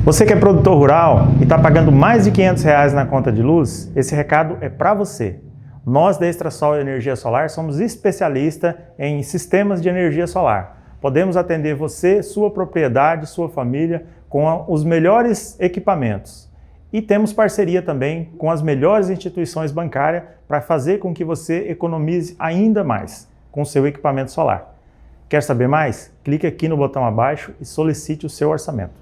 Você que é produtor rural e está pagando mais de R$500 na conta de luz, esse recado é para você. Nós da Extrasol Energia Solar somos especialistas em sistemas de energia solar. Podemos atender você, sua propriedade, sua família com os melhores equipamentos. E temos parceria também com as melhores instituições bancárias para fazer com que você economize ainda mais com o seu equipamento solar. Quer saber mais? Clique aqui no botão abaixo e solicite o seu orçamento.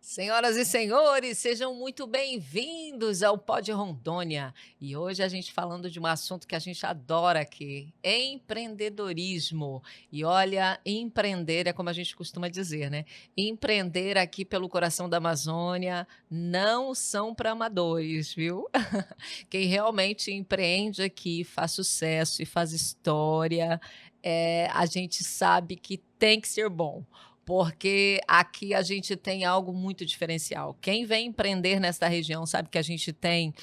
Senhoras e senhores, sejam muito bem-vindos ao Pod Rondônia. E hoje a gente falando de um assunto que a gente adora aqui, empreendedorismo. E olha, empreender é como a gente costuma dizer, né? Empreender aqui pelo coração da Amazônia não são para amadores, viu? Quem realmente empreende aqui, faz sucesso e faz história, a gente sabe que tem que ser bom. Porque aqui a gente tem algo muito diferencial. Quem vem empreender nesta região sabe que a gente tem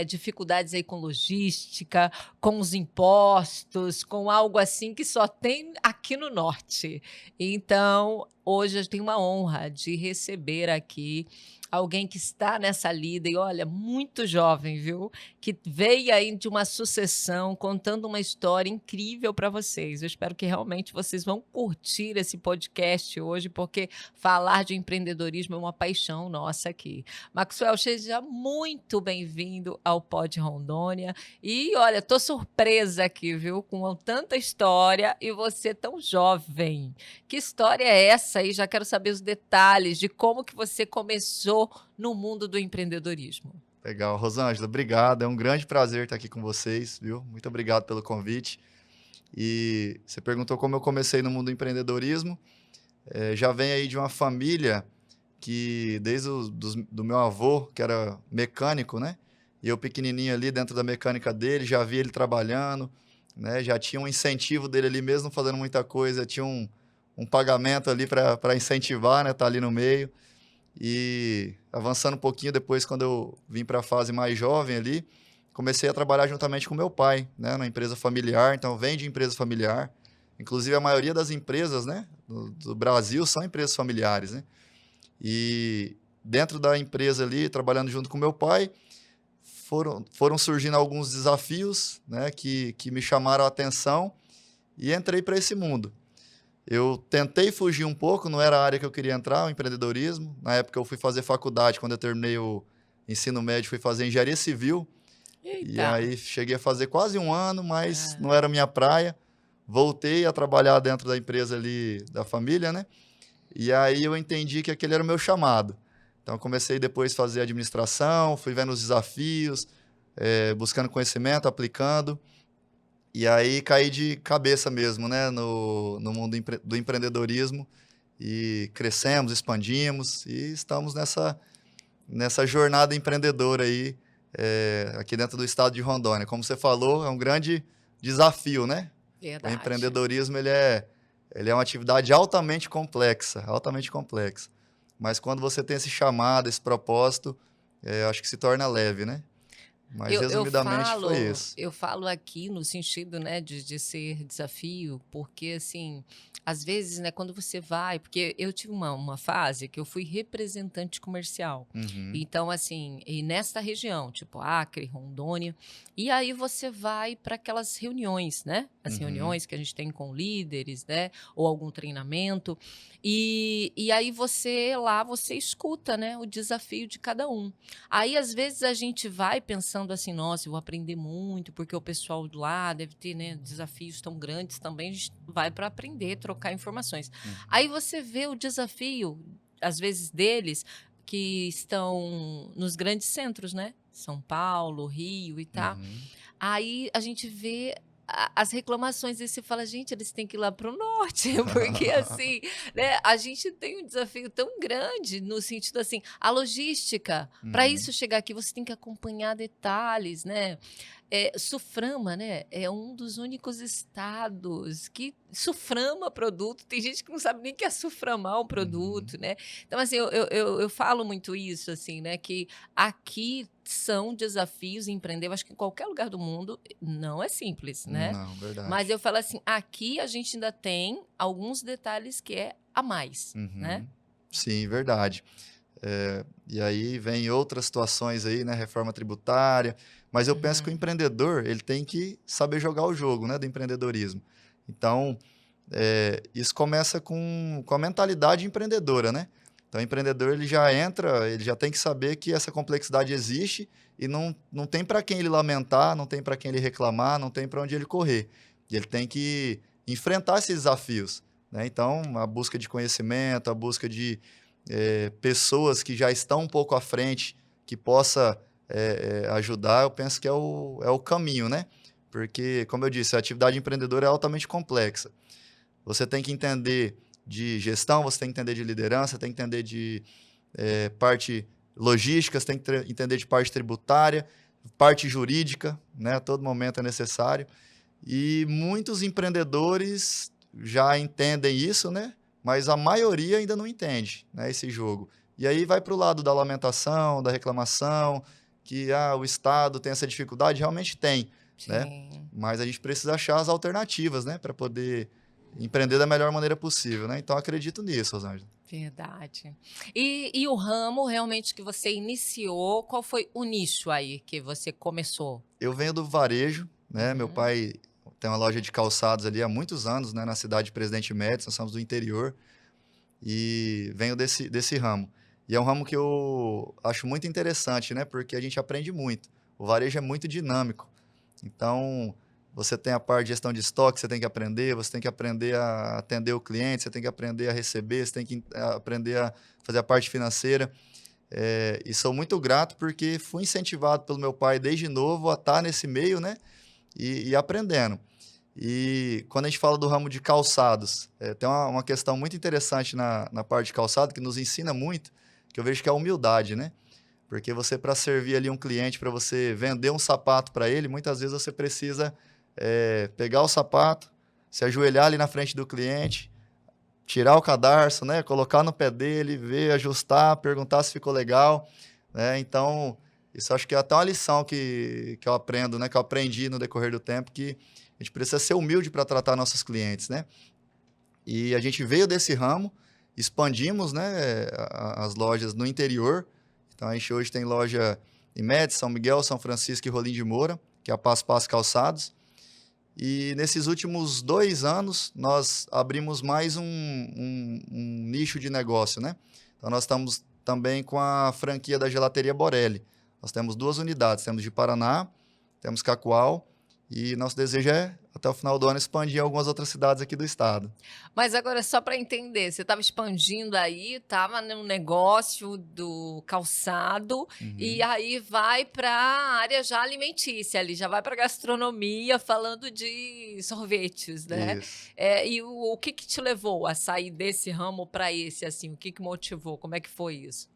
dificuldades aí com logística, com os impostos, com algo assim que só tem aqui no norte. Então, hoje eu tenho uma honra de receber aqui alguém que está nessa lida e, olha, muito jovem, viu? Que veio aí de uma sucessão, contando uma história incrível para vocês. Eu espero que realmente vocês vão curtir esse podcast hoje, porque falar de empreendedorismo é uma paixão nossa aqui. Maxwell, seja muito bem-vindo ao Pod Rondônia. E, olha, tô surpresa aqui, viu? Com tanta história e você tão jovem. Que história é essa aí? Já quero saber os detalhes de como que você começou no mundo do empreendedorismo. Legal, Rosângela, obrigado. É um grande prazer estar aqui com vocês, viu? Muito obrigado pelo convite. E você perguntou como eu comecei no mundo do empreendedorismo. Já venho aí de uma família que, desde do meu avô, que era mecânico, né? E eu pequenininho ali dentro da mecânica dele, já via ele trabalhando, né? Já tinha um incentivo dele ali, mesmo fazendo muita coisa, tinha um pagamento ali para incentivar, né? Tá ali no meio. E avançando um pouquinho depois, quando eu vim para a fase mais jovem ali, comecei a trabalhar juntamente com meu pai, né, na empresa familiar. Então, vem de empresa familiar. Inclusive, a maioria das empresas, né, do Brasil são empresas familiares, né? E dentro da empresa ali, trabalhando junto com meu pai, foram surgindo alguns desafios, né, que me chamaram a atenção e entrei para esse mundo. Eu tentei fugir um pouco, não era a área que eu queria entrar, o empreendedorismo. Na época eu fui fazer faculdade, quando eu terminei o ensino médio, fui fazer engenharia civil. Eita. E aí cheguei a fazer quase um ano, mas não era minha praia. Voltei a trabalhar dentro da empresa ali da família, né? E aí eu entendi que aquele era o meu chamado. Então comecei depois a fazer administração, fui vendo os desafios, buscando conhecimento, aplicando. E aí caí de cabeça mesmo, né, no mundo do empreendedorismo, e crescemos, expandimos e estamos nessa jornada empreendedora aí, aqui dentro do estado de Rondônia. Como você falou, é um grande desafio, né? Verdade. O empreendedorismo ele é uma atividade altamente complexa. Mas quando você tem esse chamado, esse propósito, acho que se torna leve, né? Mas, resumidamente, foi isso. Eu falo aqui no sentido, né, de ser desafio, porque, assim, às vezes, né, quando você vai... Porque eu tive uma fase que eu fui representante comercial. Uhum. Então, assim, e nesta região, tipo Acre, Rondônia, e aí você vai para aquelas reuniões, né? As reuniões que a gente tem com líderes, né? Ou algum treinamento. E aí você escuta, né, o desafio de cada um. Aí, às vezes, a gente vai pensando assim, nossa, eu vou aprender muito, porque o pessoal lá deve ter, né, desafios tão grandes também, a gente vai para aprender, trocar informações. Aí você vê o desafio, às vezes, deles, que estão nos grandes centros, né? São Paulo, Rio e tal. Aí a gente vê as reclamações e você fala, gente, eles têm que ir lá para o norte, porque assim, né, a gente tem um desafio tão grande no sentido assim, a logística, para isso chegar aqui você tem que acompanhar detalhes, né? Suframa, né, é um dos únicos estados que suframa produto. Tem gente que não sabe nem o que é suframar um Uhum. produto, né. Então, assim, eu falo muito isso, assim, né, que aqui são desafios empreender, eu acho que em qualquer lugar do mundo não é simples, né. Não, Mas verdade. eu falo assim, aqui a gente ainda tem alguns detalhes que é a mais, né. Uhum. Sim, verdade. E aí vem outras situações aí, né, reforma tributária, mas eu penso que o Uhum. empreendedor, ele tem que saber jogar o jogo, né, do empreendedorismo. Então, isso começa com a mentalidade empreendedora, né? Então, o empreendedor, ele já entra, ele já tem que saber que essa complexidade existe e não tem para quem ele lamentar, não tem para quem ele reclamar, não tem para onde ele correr. E ele tem que enfrentar esses desafios, né? Então, a busca de conhecimento, a busca de pessoas que já estão um pouco à frente, que possa ajudar, eu penso que é o caminho, né? Porque, como eu disse, a atividade empreendedora é altamente complexa. Você tem que entender de gestão, você tem que entender de liderança, tem que entender de parte logística, você tem que entender de parte tributária, parte jurídica, né? A todo momento é necessário. E muitos empreendedores já entendem isso, né? Mas a maioria ainda não entende, né, esse jogo. E aí vai para o lado da lamentação, da reclamação, que o Estado tem essa dificuldade, realmente tem, né? Sim, Mas a gente precisa achar as alternativas, né, para poder empreender da melhor maneira possível, né? Então acredito nisso, Rosângela. verdade. E o ramo realmente que você iniciou, qual foi o nicho aí que você começou? Eu venho do varejo, né? Meu Uhum. pai tem uma loja de calçados ali há muitos anos, né, na cidade de Presidente Médici, nós somos do interior. E venho desse ramo. E é um ramo que eu acho muito interessante, né? Porque a gente aprende muito. O varejo é muito dinâmico. Então, você tem a parte de gestão de estoque, você tem que aprender a atender o cliente, você tem que aprender a receber, você tem que aprender a fazer a parte financeira. E sou muito grato porque fui incentivado pelo meu pai desde novo a estar nesse meio, né? E aprendendo. E quando a gente fala do ramo de calçados, tem uma questão muito interessante na parte de calçado que nos ensina muito, que eu vejo que é a humildade, né? Porque você, para servir ali um cliente, para você vender um sapato para ele, muitas vezes você precisa pegar o sapato, se ajoelhar ali na frente do cliente, tirar o cadarço, né? Colocar no pé dele, ver, ajustar, perguntar se ficou legal, né? Então, isso acho que é até uma lição que eu aprendo, né? Que eu aprendi no decorrer do tempo, que a gente precisa ser humilde para tratar nossos clientes, né? E a gente veio desse ramo, expandimos, né, as lojas no interior. Então, a gente hoje tem loja em Médici, São Miguel, São Francisco e Rolim de Moura, que é a Passo Passo Calçados. E nesses últimos 2 anos, nós abrimos mais um nicho de negócio, né? Então, nós estamos também com a franquia da Gelateria Borelli. Nós temos 2 unidades, temos de Paraná, temos Cacoal, e nosso desejo é, até o final do ano, expandir em algumas outras cidades aqui do estado. Mas agora só para entender, você estava expandindo aí, estava no negócio do calçado, e Uhum. aí vai para a área já alimentícia ali, já vai para gastronomia falando de sorvetes, né. Isso. E o que que te levou a sair desse ramo para esse, assim, o que que motivou? Como é que foi isso?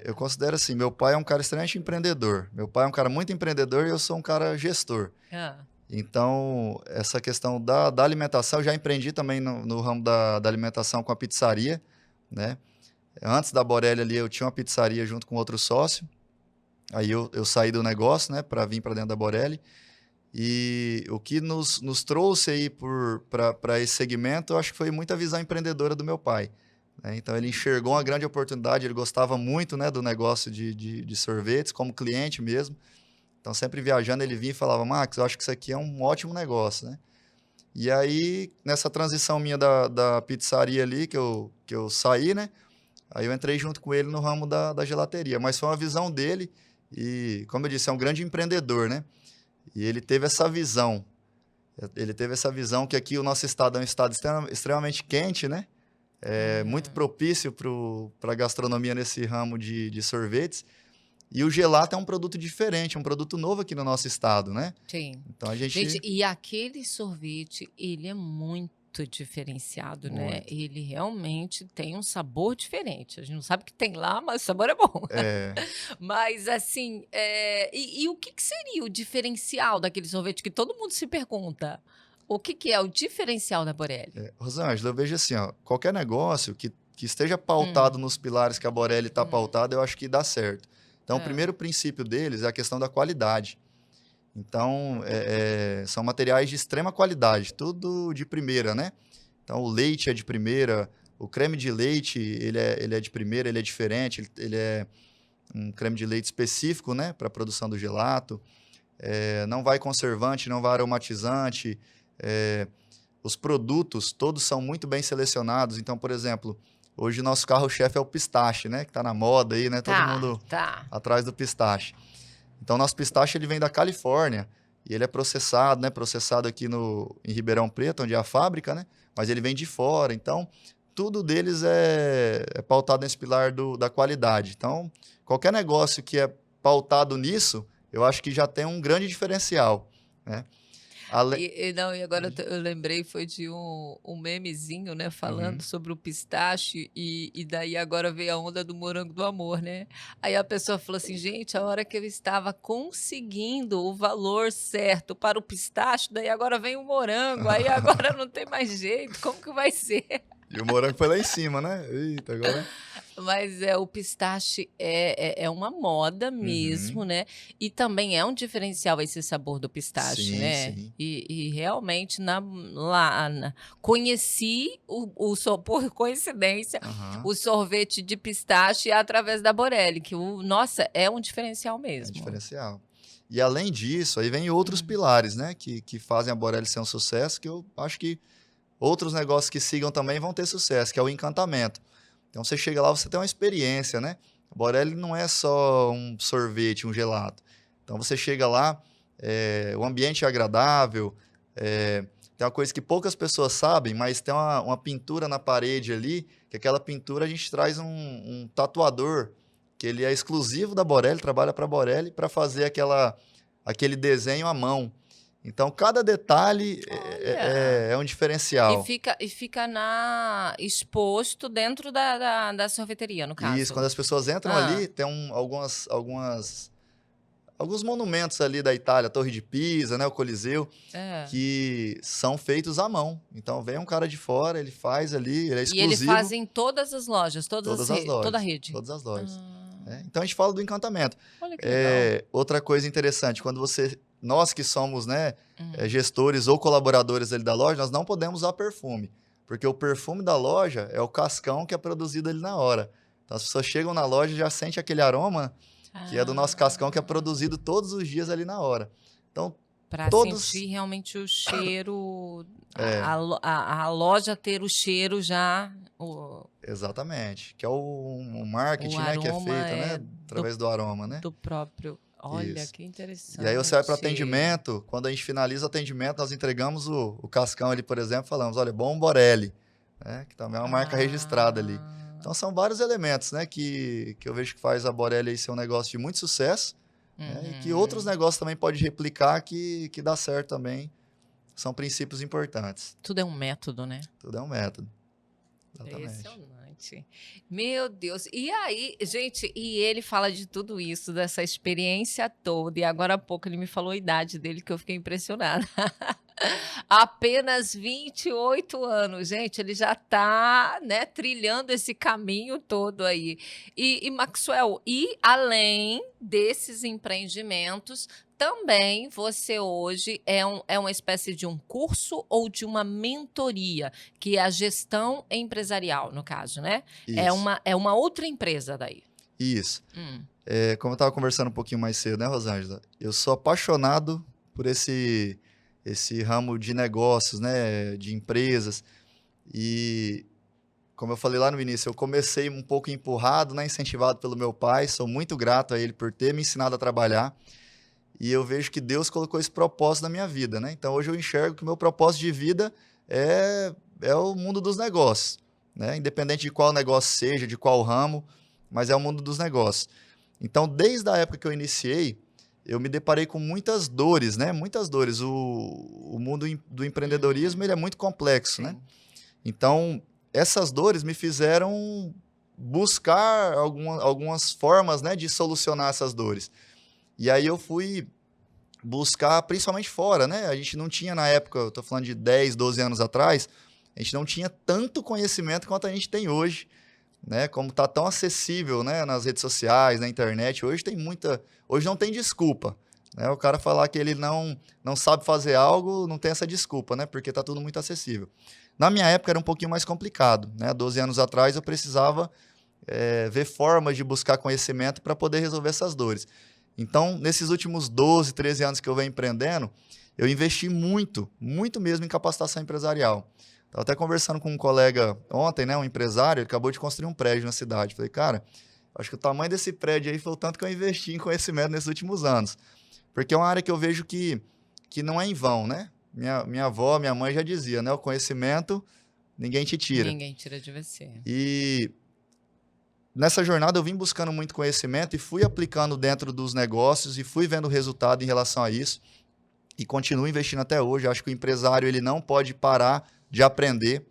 Eu considero assim, meu pai é um cara extremamente empreendedor. Meu pai é um cara muito empreendedor e eu sou um cara gestor. Hã. Então, essa questão da alimentação, eu já empreendi também no ramo da alimentação com a pizzaria, né? Antes da Borelli ali, eu tinha uma pizzaria junto com outro sócio. Aí eu saí do negócio, né, para vir para dentro da Borelli. E o que nos trouxe aí para esse segmento, eu acho que foi muita visão empreendedora do meu pai, né? Então, ele enxergou uma grande oportunidade, ele gostava muito, né, do negócio de sorvetes, como cliente mesmo. Então, sempre viajando, ele vinha e falava, Max, eu acho que isso aqui é um ótimo negócio, né? E aí, nessa transição minha da pizzaria ali, que eu saí, né? Aí eu entrei junto com ele no ramo da gelateria. Mas foi uma visão dele e, como eu disse, é um grande empreendedor, né? E ele teve essa visão. Ele teve essa visão que aqui o nosso estado é um estado extremamente quente, né? É muito Uhum. propício para a gastronomia nesse ramo de sorvetes. E o gelato é um produto diferente, um produto novo aqui no nosso estado, né? Sim. Então a Gente, gente. e aquele sorvete, ele é muito muito diferenciado, né? Muito. Ele realmente tem um sabor diferente. A gente não sabe o que tem lá, mas o sabor é bom. É, Mas assim, e o que seria o diferencial daquele sorvete que todo mundo se pergunta? O que é o diferencial da Borelli? Rosângela, eu vejo assim, ó, qualquer negócio que esteja pautado Hum, nos pilares que a Borelli está hum, pautada, eu acho que dá certo. Então, o é. primeiro princípio deles é a questão da qualidade. Então, são materiais de extrema qualidade, tudo de primeira, né? Então, o leite é de primeira, o creme de leite, ele é de primeira, ele é diferente, ele é um creme de leite específico, né, para a produção do gelato. Não vai conservante, não vai aromatizante. é, os produtos todos são muito bem selecionados. Então, por exemplo, hoje nosso carro-chefe é o pistache, né, que está na moda aí, né, todo Tá, mundo tá. atrás do pistache. Então, nosso pistache ele vem da Califórnia e ele é processado, né? Processado aqui em Ribeirão Preto, onde é a fábrica, né? Mas ele vem de fora. Então, tudo deles é pautado nesse pilar da qualidade. Então, qualquer negócio que é pautado nisso, eu acho que já tem um grande diferencial, né? Ale... Não, e agora eu lembrei, foi de um memezinho, né, falando Uhum. sobre o pistache, e daí agora veio a onda do morango do amor, né? Aí a pessoa falou assim, gente, a hora que eu estava conseguindo o valor certo para o pistache, daí agora vem o morango, aí agora não tem mais jeito, como que vai ser? E o morango foi lá em cima, né? Eita, agora... Mas o pistache é uma moda mesmo, Uhum. né? E também é um diferencial esse sabor do pistache, Sim, né? sim. E realmente conheci por coincidência Aham. o sorvete de pistache através da Borelli, que nossa, é um diferencial É mesmo. diferencial. E além disso, aí vem outros Hum. pilares, né? Que fazem a Borelli ser um sucesso, que eu acho que outros negócios que sigam também vão ter sucesso, que é o encantamento. Então você chega lá, você tem uma experiência, né? A Borelli não é só um sorvete, um gelato. Então você chega lá, o ambiente é agradável, tem uma coisa que poucas pessoas sabem, mas tem uma pintura na parede ali, que aquela pintura a gente traz um tatuador, que ele é exclusivo da Borelli, trabalha para a Borelli, para fazer aquele desenho à mão. Então, cada detalhe Olha! é um diferencial. E fica exposto dentro da sorveteria, no E isso, quando caso. as pessoas entram Ah, ali, tem alguns monumentos ali da Itália, a Torre de Pisa, né, o Coliseu, é. que são feitos à mão. Então, vem um cara de fora, ele faz ali, ele é E ele exclusivo, faz em todas as lojas, todas as toda a lojas, rede. todas as lojas. Ah, Né? Então, a gente fala do encantamento. olha que legal. Outra coisa interessante, nós que somos, né, Hum. gestores ou colaboradores ali da loja, nós não podemos usar perfume, porque o perfume da loja é o cascão que é produzido ali na hora. Então, as pessoas chegam na loja e já sentem aquele aroma que é do nosso cascão que é produzido todos os dias ali na hora. Então, Para todos... sentir realmente o cheiro, É, a loja ter o cheiro já, exatamente. Que é o marketing, o né, que é aroma feito, né, através do aroma, né? do próprio. Olha, Isso. que E aí você vai para o interessante. atendimento, quando a gente finaliza o atendimento, nós entregamos o cascão ali, por exemplo, falamos, olha, bom Borelli, né, que também é uma marca registrada ali. Ah, Então são vários elementos, né, que eu vejo que faz a Borelli aí ser um negócio de muito sucesso, né, e que outros uhum. negócios também podem replicar que dá certo também. São princípios importantes. Tudo é um método, né? Tudo é um método. Exatamente. Impressionante. Meu Deus. E aí, gente, e ele fala de tudo isso, dessa experiência toda, e agora há pouco ele me falou a idade dele, que eu fiquei impressionada. Apenas 28 anos, gente, ele já está, né, trilhando esse caminho todo aí. E Maxwell, e além desses empreendimentos, também você hoje é uma espécie de um curso ou de uma mentoria, que é a gestão empresarial, no caso, né? Isso. É uma outra empresa daí. Isso. Hum. Como eu estava conversando um pouquinho mais cedo, né, Rosângela? Eu sou apaixonado por esse ramo de negócios, né, de empresas. E, como eu falei lá no início, eu comecei um pouco empurrado, né, incentivado pelo meu pai. Sou muito grato a ele por ter me ensinado a trabalhar. E eu vejo que Deus colocou esse propósito na minha vida, né? Então, hoje eu enxergo que o meu propósito de vida é o mundo dos negócios, né? Independente de qual negócio seja, de qual ramo, mas é o mundo dos negócios. Então, desde a época que eu iniciei, eu me deparei com muitas dores, né? Muitas dores. O mundo do empreendedorismo ele é muito complexo, né? Então, essas dores me fizeram buscar algumas formas, né, de solucionar essas dores. E aí eu fui buscar, principalmente fora, né? A gente não tinha na época, eu estou falando de 10, 12 anos atrás, a gente não tinha tanto conhecimento quanto a gente tem hoje, né? Como está tão acessível, né, nas redes sociais, na internet, hoje não tem desculpa, né? O cara falar que ele não sabe fazer algo, não tem essa desculpa, né? Porque está tudo muito acessível. Na minha época era um pouquinho mais complicado, né? 12 anos atrás eu precisava ver formas de buscar conhecimento para poder resolver essas dores. Então, nesses últimos 12, 13 anos que eu venho empreendendo, eu investi muito, muito mesmo em capacitação empresarial. Estava até conversando com um colega ontem, né, um empresário, ele acabou de construir um prédio na cidade. Falei, cara, acho que o tamanho desse prédio aí foi o tanto que eu investi em conhecimento nesses últimos anos. Porque é uma área que eu vejo que não é em vão, né? Minha avó, minha mãe já dizia, né? O conhecimento, ninguém te tira. Ninguém tira de você. E nessa jornada eu vim buscando muito conhecimento e fui aplicando dentro dos negócios e fui vendo o resultado em relação a isso. E continuo investindo até hoje. Acho que o empresário ele não pode parar de aprender,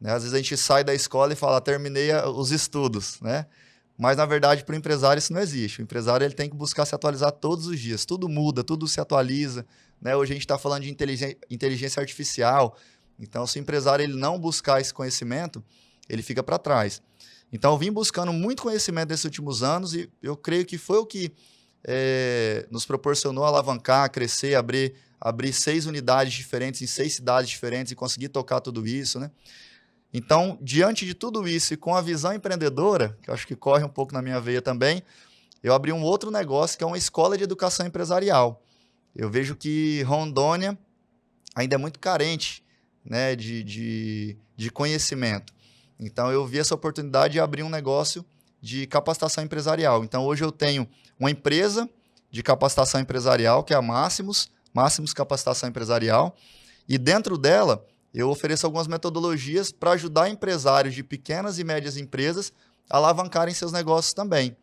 né? Às vezes a gente sai da escola e fala, terminei os estudos, né? Mas, na verdade, para o empresário isso não existe. O empresário ele tem que buscar se atualizar todos os dias. Tudo muda, tudo se atualiza, né? Hoje a gente está falando de inteligência artificial. Então, se o empresário ele não buscar esse conhecimento, ele fica para trás. Então, eu vim buscando muito conhecimento nesses últimos anos e eu creio que foi o que nos proporcionou alavancar, crescer, abrir 6 unidades diferentes em 6 cidades diferentes e conseguir tocar tudo isso, né? Então, diante de tudo isso e com a visão empreendedora, que eu acho que corre um pouco na minha veia também, eu abri um outro negócio que é uma escola de educação empresarial. Eu vejo que Rondônia ainda é muito carente, né, de conhecimento. Então, eu vi essa oportunidade de abrir um negócio de capacitação empresarial. Então, hoje eu tenho uma empresa de capacitação empresarial, que é a Máximos Capacitação Empresarial, e dentro dela eu ofereço algumas metodologias para ajudar empresários de pequenas e médias empresas a alavancarem seus negócios também.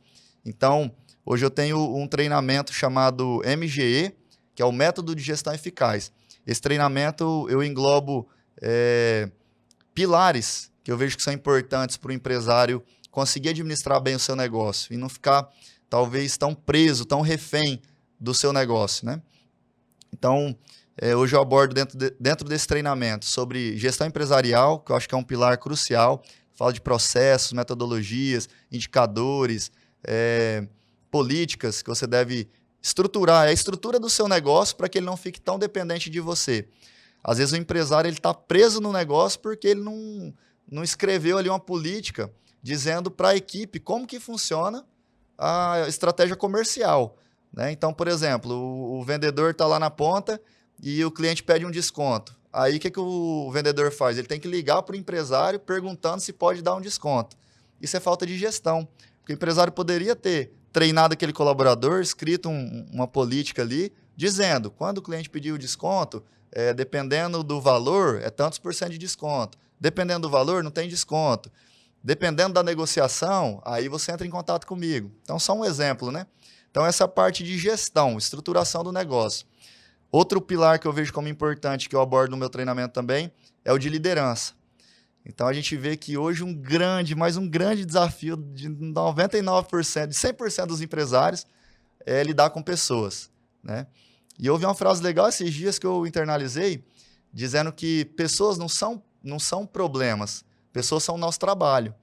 Então, hoje eu tenho um treinamento chamado MGE, que é o Método de Gestão Eficaz. Esse treinamento eu englobo pilares que eu vejo que são importantes para o empresário conseguir administrar bem o seu negócio e não ficar, talvez, tão preso, tão refém do seu negócio, né? Então, hoje eu abordo dentro desse treinamento sobre gestão empresarial, que eu acho que é um pilar crucial. Falo de processos, metodologias, indicadores, políticas que você deve estruturar. É a estrutura do seu negócio para que ele não fique tão dependente de você. Às vezes o empresário está preso no negócio porque ele não escreveu ali uma política dizendo para a equipe como que funciona a estratégia comercial, né? Então, por exemplo, o vendedor está lá na ponta e o cliente pede um desconto. Aí, o que o vendedor faz? Ele tem que ligar para o empresário perguntando se pode dar um desconto. Isso é falta de gestão, porque o empresário poderia ter treinado aquele colaborador, escrito uma política ali, dizendo, quando o cliente pedir o desconto, dependendo do valor, é tantos por cento de desconto. Dependendo do valor, não tem desconto. Dependendo da negociação, aí você entra em contato comigo. Então, só um exemplo, né? Então, essa parte de gestão, estruturação do negócio. Outro pilar que eu vejo como importante, que eu abordo no meu treinamento também, é o de liderança. Então, a gente vê que hoje um grande desafio de 99%, de 100% dos empresários é lidar com pessoas, né? E eu ouvi uma frase legal esses dias que eu internalizei, dizendo que pessoas não são problemas, pessoas são o nosso trabalho.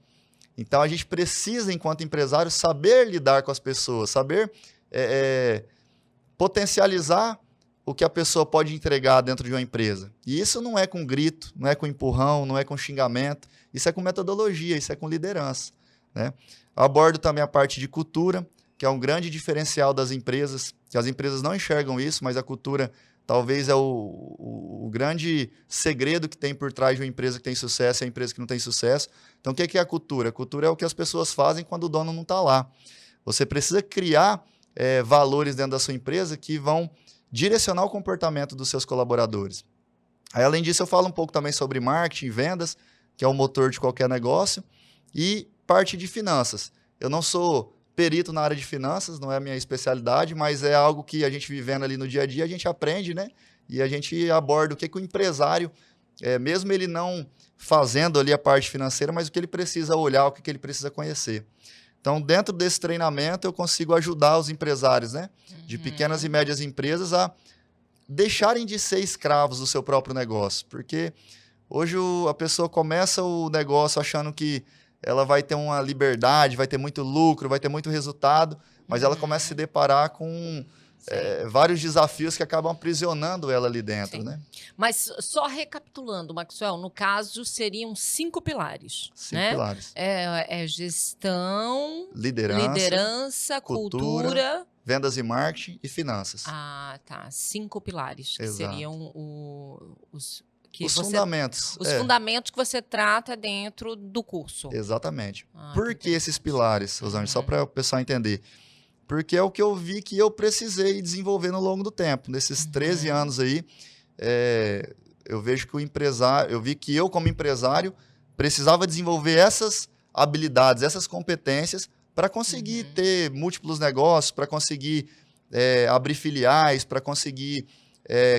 Então, a gente precisa, enquanto empresário, saber lidar com as pessoas, saber potencializar o que a pessoa pode entregar dentro de uma empresa. E isso não é com grito, não é com empurrão, não é com xingamento, isso é com metodologia, isso é com liderança, né? Abordo também a parte de cultura, que é um grande diferencial das empresas, que as empresas não enxergam isso, mas a cultura talvez é o grande segredo que tem por trás de uma empresa que tem sucesso e a empresa que não tem sucesso. Então, o que é a cultura? A cultura é o que as pessoas fazem quando o dono não está lá. Você precisa criar valores dentro da sua empresa que vão direcionar o comportamento dos seus colaboradores. Aí, além disso, eu falo um pouco também sobre marketing e vendas, que é o motor de qualquer negócio, e parte de finanças. Eu não sou perito na área de finanças, não é a minha especialidade, mas é algo que a gente vivendo ali no dia a dia, a gente aprende, né? E a gente aborda o que o empresário, mesmo ele não fazendo ali a parte financeira, mas o que ele precisa olhar, o que ele precisa conhecer. Então, dentro desse treinamento, eu consigo ajudar os empresários, né? De pequenas e médias empresas a deixarem de ser escravos do seu próprio negócio. Porque hoje a pessoa começa o negócio achando que ela vai ter uma liberdade, vai ter muito lucro, vai ter muito resultado, mas ela começa a se deparar com vários desafios que acabam aprisionando ela ali dentro, né? Mas só recapitulando, Maxwell, no caso seriam 5 pilares, 5 né? pilares. Gestão, Liderança, cultura, vendas e marketing e finanças. Ah, tá. 5 pilares, que Exato. seriam os fundamentos. Os fundamentos que você trata dentro do curso. Exatamente. Por que esses pilares, Rosângela? Só para o pessoal entender. Porque é o que eu vi que eu precisei desenvolver no longo do tempo. Nesses 13 anos aí, eu vejo que eu vi que eu, como empresário, precisava desenvolver essas habilidades, essas competências para conseguir ter múltiplos negócios, para conseguir abrir filiais, para conseguir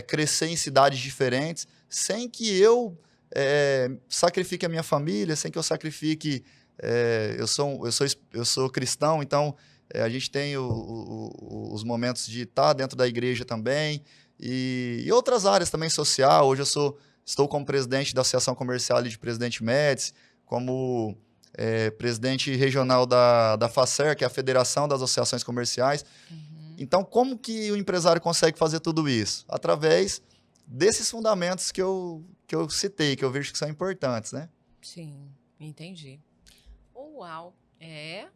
crescer em cidades diferentes, sem que eu sacrifique a minha família, sem que eu sacrifique... eu sou cristão, então a gente tem os momentos de estar dentro da igreja também e outras áreas também social. Hoje estou como presidente da Associação Comercial de Presidente Médici, como presidente regional da FACER, que é a Federação das Associações Comerciais. Então, como que o empresário consegue fazer tudo isso? Através desses fundamentos que eu citei, que eu vejo que são importantes, né? Sim, entendi. Uau, é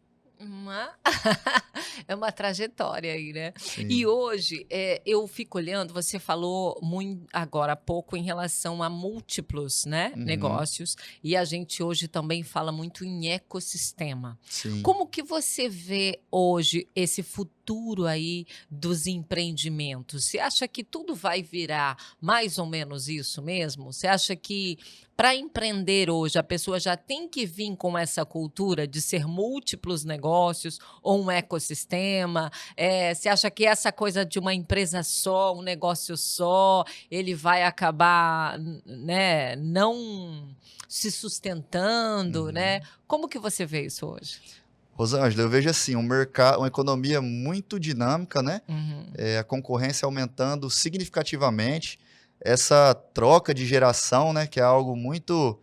uma trajetória aí, né? Sim. E hoje, eu fico olhando, você falou muito agora há pouco em relação a múltiplos, né, negócios, e a gente hoje também fala muito em ecossistema. Sim. Como que você vê hoje esse futuro aí dos empreendimentos? Você acha que tudo vai virar mais ou menos isso mesmo? Você acha que para empreender hoje, a pessoa já tem que vir com essa cultura de ser múltiplos negócios ou um ecossistema? Você acha que essa coisa de uma empresa só, um negócio só, ele vai acabar, né, não se sustentando, né? Como que você vê isso hoje? Rosângela, eu vejo assim, uma economia muito dinâmica, né? A concorrência aumentando significativamente. Essa troca de geração, né, que é algo muito,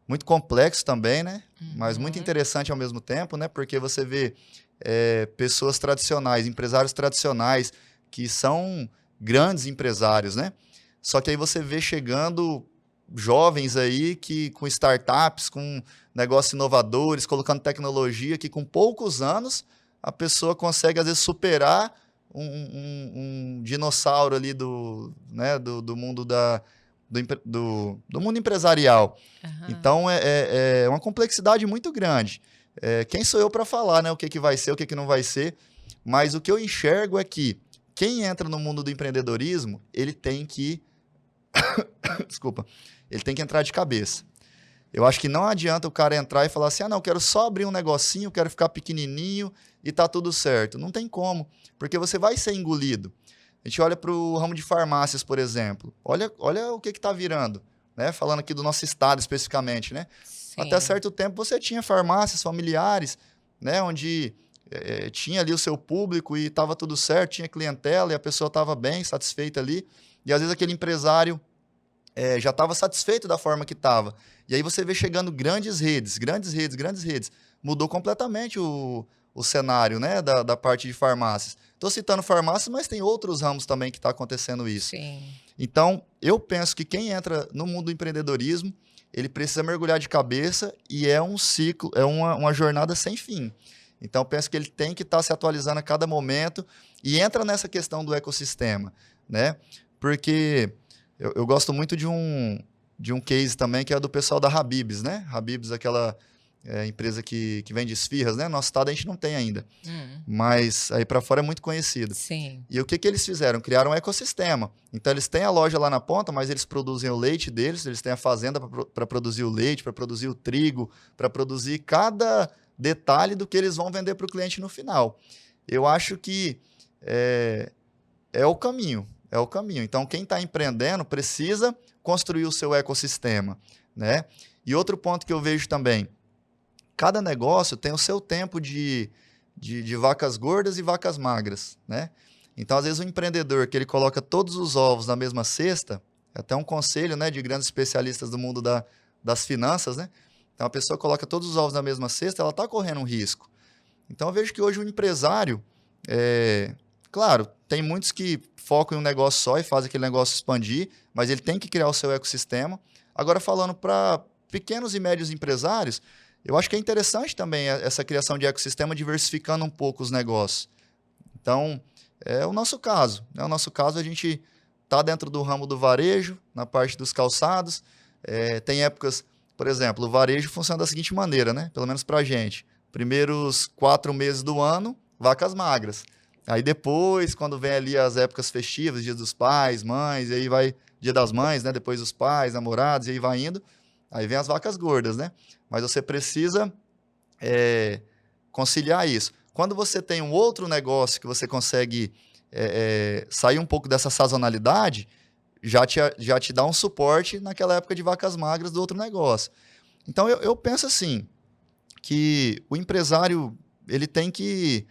muito complexo também, né, mas muito interessante ao mesmo tempo, né, porque você vê pessoas tradicionais, empresários tradicionais, que são grandes empresários, né, só que aí você vê chegando jovens aí com startups, com negócios inovadores, colocando tecnologia, que com poucos anos a pessoa consegue, às vezes, superar um dinossauro ali do mundo do mundo empresarial. Então, é uma complexidade muito grande. Quem sou eu para falar, né, o que vai ser, o que não vai ser? Mas o que eu enxergo é que quem entra no mundo do empreendedorismo, ele tem que... Desculpa. Ele tem que entrar de cabeça. Eu acho que não adianta o cara entrar e falar assim, não, eu quero só abrir um negocinho, quero ficar pequenininho e tá tudo certo. Não tem como, porque você vai ser engolido. A gente olha para o ramo de farmácias, por exemplo. Olha o que está virando, né? Falando aqui do nosso estado especificamente, né? Sim. Até certo tempo você tinha farmácias familiares, né? Onde tinha ali o seu público e estava tudo certo, tinha clientela e a pessoa estava bem, satisfeita ali. E às vezes aquele empresário já estava satisfeito da forma que estava. E aí você vê chegando grandes redes. Mudou completamente o cenário, né, da parte de farmácias. Estou citando farmácias, mas tem outros ramos também que está acontecendo isso. Sim. Então, eu penso que quem entra no mundo do empreendedorismo, ele precisa mergulhar de cabeça e é um ciclo, é uma jornada sem fim. Então, eu penso que ele tem que estar se atualizando a cada momento e entra nessa questão do ecossistema, né? Porque eu gosto muito de um case também, que é do pessoal da Habib's, né? Habib's, aquela empresa que vende esfirras, né? Nosso estado a gente não tem ainda, mas aí para fora é muito conhecido. Sim. E o que eles fizeram? Criaram um ecossistema. Então, eles têm a loja lá na ponta, mas eles produzem o leite deles, eles têm a fazenda para produzir o leite, para produzir o trigo, para produzir cada detalhe do que eles vão vender para o cliente no final. Eu acho que é o caminho, é o caminho. Então, quem está empreendendo precisa construir o seu ecossistema, né? E outro ponto que eu vejo também, cada negócio tem o seu tempo de vacas gordas e vacas magras, né? Então, às vezes, o empreendedor que ele coloca todos os ovos na mesma cesta, é até um conselho, né, de grandes especialistas do mundo das finanças, né? Então, a pessoa coloca todos os ovos na mesma cesta, ela está correndo um risco. Então, eu vejo que hoje o empresário, claro, tem muitos que focam em um negócio só e fazem aquele negócio expandir, mas ele tem que criar o seu ecossistema. Agora, falando para pequenos e médios empresários, eu acho que é interessante também essa criação de ecossistema, diversificando um pouco os negócios. Então, é o nosso caso. No nosso caso, a gente está dentro do ramo do varejo, na parte dos calçados. Tem épocas, por exemplo, o varejo funciona da seguinte maneira, né? Pelo menos para a gente. Primeiros 4 meses do ano, vacas magras. Aí depois, quando vem ali as épocas festivas, Dia dos Pais, Mães, e aí vai Dia das Mães, né? Depois os pais, namorados, e aí vai indo. Aí vem as vacas gordas, né? Mas você precisa conciliar isso. Quando você tem um outro negócio que você consegue sair um pouco dessa sazonalidade, já te dá um suporte naquela época de vacas magras do outro negócio. Então, eu penso assim, que o empresário ele tem que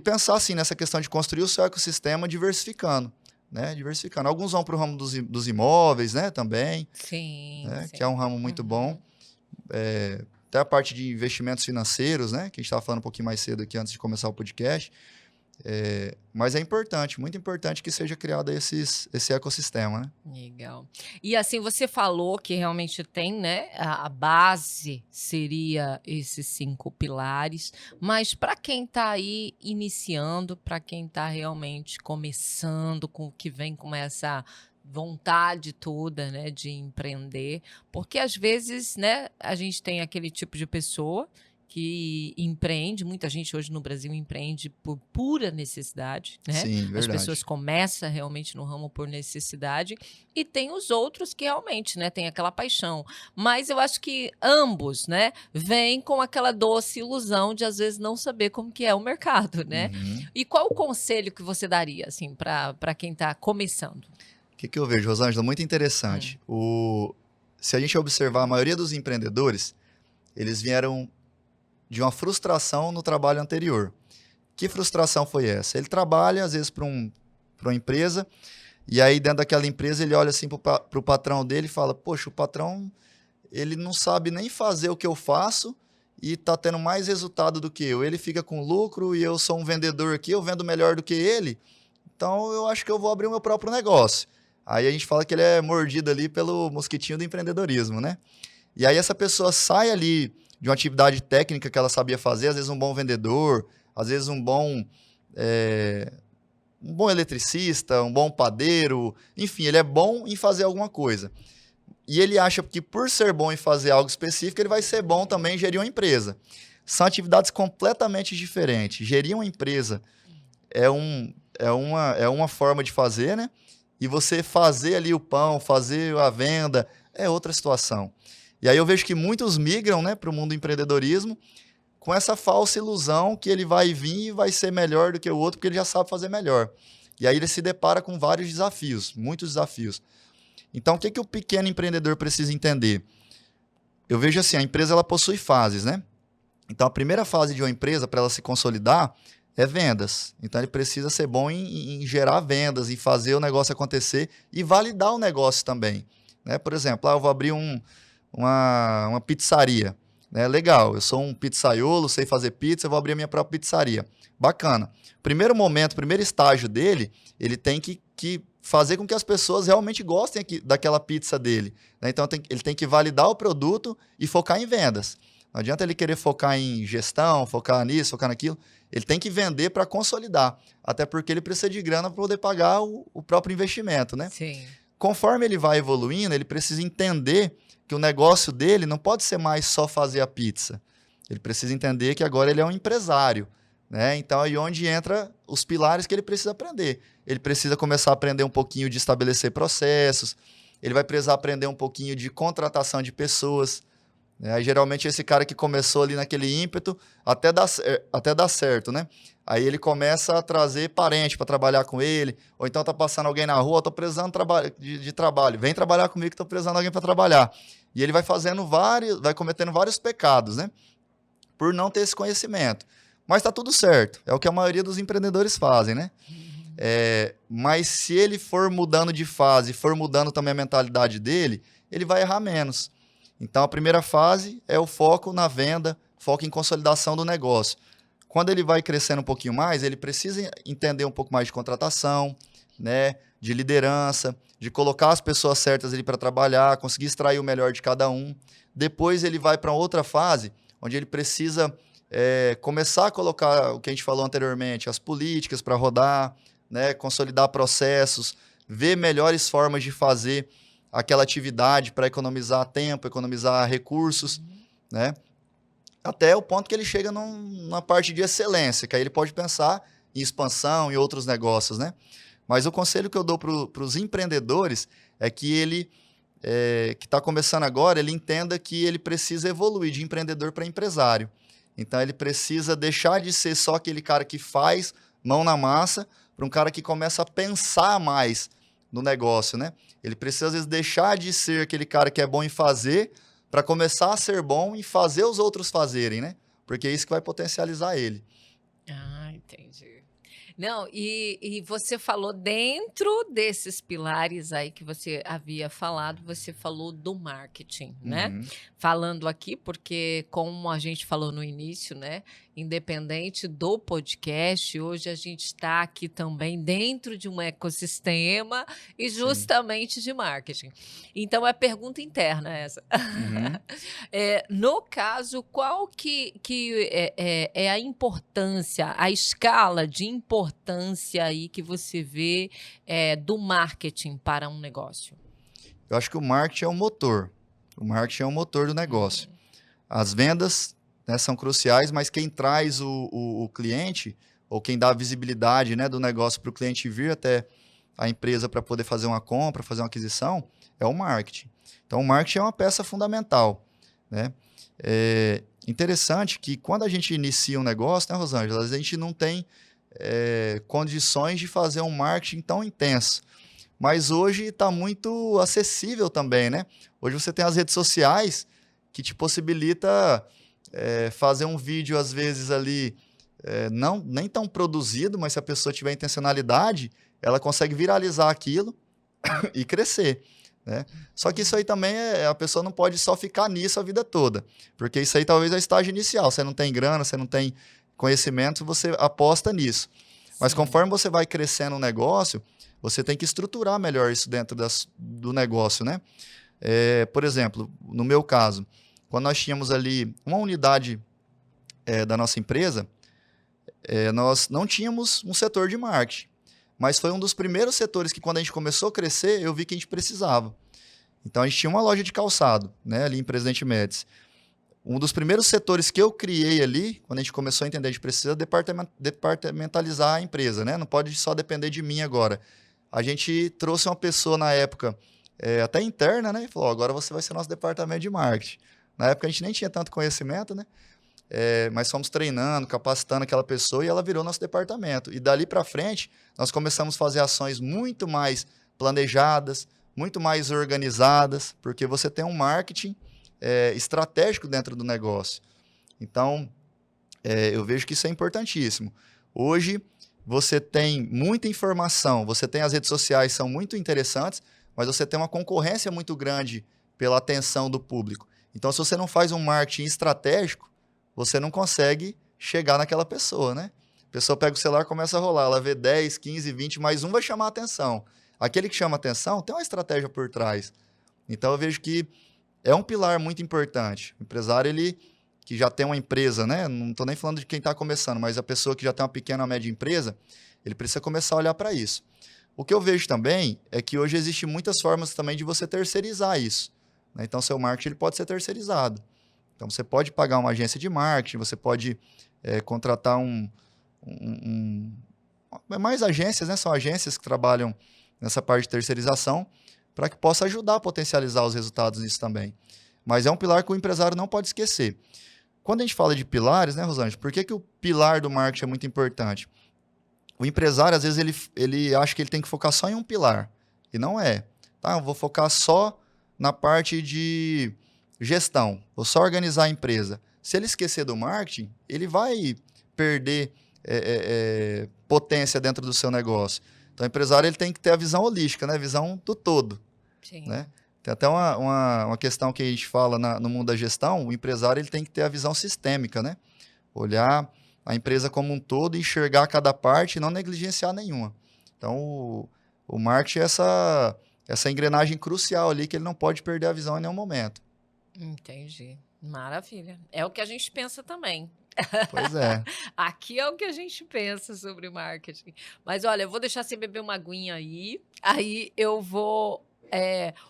pensar assim, nessa questão de construir o seu ecossistema diversificando. Né? Diversificando. Alguns vão para o ramo dos imóveis, né? Também. Sim, né? sim. Que é um ramo muito bom. Até a parte de investimentos financeiros, né? Que a gente estava falando um pouquinho mais cedo aqui antes de começar o podcast. Mas é importante, muito importante que seja criado esse ecossistema, né? Legal. E assim, você falou que realmente tem, né? A base seria esses 5 pilares, mas para quem está aí iniciando, para quem está realmente começando, que vem com essa vontade toda, né, de empreender, porque às vezes, né, a gente tem aquele tipo de pessoa que empreende, muita gente hoje no Brasil empreende por pura necessidade, né? Sim, As verdade. pessoas começam realmente no ramo por necessidade e tem os outros que realmente, né, tem aquela paixão. Mas eu acho que ambos, né, vêm com aquela doce ilusão de às vezes não saber como que é o mercado, né? Uhum. E qual o conselho que você daria, assim, para quem está começando? O que eu vejo, Rosângela? Muito interessante. Se a gente observar, a maioria dos empreendedores, eles vieram de uma frustração no trabalho anterior. Que frustração foi essa? Ele trabalha, às vezes, para uma empresa, e aí dentro daquela empresa ele olha assim para o patrão dele e fala, poxa, o patrão ele não sabe nem fazer o que eu faço e está tendo mais resultado do que eu. Ele fica com lucro e eu sou um vendedor aqui, eu vendo melhor do que ele, então eu acho que eu vou abrir o meu próprio negócio. Aí a gente fala que ele é mordido ali pelo mosquitinho do empreendedorismo, né? E aí essa pessoa sai ali de uma atividade técnica que ela sabia fazer, às vezes um bom vendedor, às vezes um bom eletricista, um bom padeiro, enfim, ele é bom em fazer alguma coisa. E ele acha que por ser bom em fazer algo específico, ele vai ser bom também em gerir uma empresa. São atividades completamente diferentes. Gerir uma empresa é uma forma de fazer, né? E você fazer ali o pão, fazer a venda, é outra situação. E aí eu vejo que muitos migram, né, para o mundo do empreendedorismo com essa falsa ilusão que ele vai vir e vai ser melhor do que o outro, porque ele já sabe fazer melhor. E aí ele se depara com vários desafios, muitos desafios. Então, o que o pequeno empreendedor precisa entender? Eu vejo assim, a empresa ela possui fases, né? Então, a primeira fase de uma empresa, para ela se consolidar, é vendas. Então, ele precisa ser bom em gerar vendas, em fazer o negócio acontecer e validar o negócio também. Né? Por exemplo, eu vou abrir uma pizzaria. Né? Legal, eu sou um pizzaiolo, sei fazer pizza, eu vou abrir a minha própria pizzaria. Bacana. Primeiro momento, primeiro estágio dele, ele tem que fazer com que as pessoas realmente gostem daquela pizza dele. Né? Então, ele tem que validar o produto e focar em vendas. Não adianta ele querer focar em gestão, focar nisso, focar naquilo. Ele tem que vender para consolidar. Até porque ele precisa de grana para poder pagar o próprio investimento. Né? Sim. Conforme ele vai evoluindo, ele precisa entender que o negócio dele não pode ser mais só fazer a pizza. Ele precisa entender que agora ele é um empresário. Né? Então, aí onde entra os pilares que ele precisa aprender. Ele precisa começar a aprender um pouquinho de estabelecer processos, ele vai precisar aprender um pouquinho de contratação de pessoas. né? Aí, geralmente, esse cara que começou ali naquele ímpeto, até dá certo, né? Aí ele começa a trazer parente para trabalhar com ele, ou então tá passando alguém na rua, tô precisando de trabalho, vem trabalhar comigo que tô precisando de alguém para trabalhar. E ele vai vai cometendo vários pecados, né? Por não ter esse conhecimento. Mas tá tudo certo, é o que a maioria dos empreendedores fazem, né? Mas se ele for mudando de fase, for mudando também a mentalidade dele, ele vai errar menos. Então, a primeira fase é o foco na venda, foco em consolidação do negócio. Quando ele vai crescendo um pouquinho mais, ele precisa entender um pouco mais de contratação, né, de liderança, de colocar as pessoas certas ali para trabalhar, conseguir extrair o melhor de cada um. Depois ele vai para outra fase, onde ele precisa começar a colocar o que a gente falou anteriormente, as políticas para rodar, né, consolidar processos, ver melhores formas de fazer aquela atividade para economizar tempo, economizar recursos, né? Até o ponto que ele chega numa parte de excelência, que aí ele pode pensar em expansão e outros negócios, né? Mas o conselho que eu dou para os empreendedores é que ele, que está começando agora, ele entenda que ele precisa evoluir de empreendedor para empresário. Então, ele precisa deixar de ser só aquele cara que faz mão na massa para um cara que começa a pensar mais no negócio, né? Ele precisa, às vezes, deixar de ser aquele cara que é bom em fazer para começar a ser bom e fazer os outros fazerem, né? Porque é isso que vai potencializar ele. Ah, entendi. Não, e você falou dentro desses pilares aí que você havia falado, você falou do marketing, né? Uhum. Falando aqui, porque como a gente falou no início, né? Independente do podcast, hoje a gente está aqui também dentro de um ecossistema e Sim. justamente de marketing. Então, é pergunta interna essa. Uhum. No caso, qual que é a importância, a escala de importância aí que você vê do marketing para um negócio? Eu acho que o marketing é o motor. O marketing é o motor do negócio. As vendas, né, são cruciais, mas quem traz o cliente, ou quem dá a visibilidade, né, do negócio para o cliente vir até a empresa para poder fazer uma compra, fazer uma aquisição, é o marketing. Então, o marketing é uma peça fundamental, né? É interessante que quando a gente inicia um negócio, né, Rosângela, a gente não tem condições de fazer um marketing tão intenso. Mas hoje está muito acessível também, né? Hoje você tem as redes sociais que te possibilita fazer um vídeo, às vezes, ali, nem tão produzido, mas se a pessoa tiver intencionalidade, ela consegue viralizar aquilo e crescer, né? Só que isso aí também a pessoa não pode só ficar nisso a vida toda, porque isso aí talvez é o estágio inicial. Você não tem grana, você não tem conhecimento, você aposta nisso. Mas conforme você vai crescendo o negócio, você tem que estruturar melhor isso dentro do negócio, né? Por exemplo, no meu caso, quando nós tínhamos ali uma unidade da nossa empresa, nós não tínhamos um setor de marketing. Mas foi um dos primeiros setores que, quando a gente começou a crescer, eu vi que a gente precisava. Então, a gente tinha uma loja de calçado, né, ali em Presidente Médici. Um dos primeiros setores que eu criei ali, quando a gente começou a entender que a gente precisa departamentalizar a empresa, né? Não pode só depender de mim agora. A gente trouxe uma pessoa na época, até interna, né? E falou, agora você vai ser nosso departamento de marketing. Na época a gente nem tinha tanto conhecimento, né? Mas fomos treinando, capacitando aquela pessoa e ela virou nosso departamento. E dali para frente, nós começamos a fazer ações muito mais planejadas, muito mais organizadas, porque você tem um marketing estratégico dentro do negócio. Então, eu vejo que isso é importantíssimo. Hoje, você tem muita informação, você tem as redes sociais, são muito interessantes, mas você tem uma concorrência muito grande pela atenção do público. Então, se você não faz um marketing estratégico, você não consegue chegar naquela pessoa, né? A pessoa pega o celular, começa a rolar, ela vê 10, 15, 20, mais um vai chamar a atenção. Aquele que chama a atenção tem uma estratégia por trás. Então, eu vejo que é um pilar muito importante. O empresário, ele que já tem uma empresa, né? Não estou nem falando de quem está começando, mas a pessoa que já tem uma pequena ou média empresa, ele precisa começar a olhar para isso. O que eu vejo também é que hoje existem muitas formas também de você terceirizar isso, né? Então, seu marketing ele pode ser terceirizado. Então, você pode pagar uma agência de marketing, você pode contratar mais agências, né? São agências que trabalham nessa parte de terceirização para que possa ajudar a potencializar os resultados nisso também. Mas é um pilar que o empresário não pode esquecer. Quando a gente fala de pilares, né, Rosângela, por que o pilar do marketing é muito importante? O empresário, às vezes, ele acha que ele tem que focar só em um pilar. E não é. Tá, eu vou focar só na parte de gestão. Vou só organizar a empresa. Se ele esquecer do marketing, ele vai perder potência dentro do seu negócio. Então, o empresário ele tem que ter a visão holística, né? A visão do todo. Sim. Né? Tem até uma questão que a gente fala no mundo da gestão, o empresário ele tem que ter a visão sistêmica, né? Olhar a empresa como um todo, enxergar cada parte e não negligenciar nenhuma. Então, o marketing é essa engrenagem crucial ali que ele não pode perder a visão em nenhum momento. Entendi. Maravilha. É o que a gente pensa também. Pois é. Aqui é o que a gente pensa sobre marketing. Mas olha, eu vou deixar você beber uma aguinha aí eu vou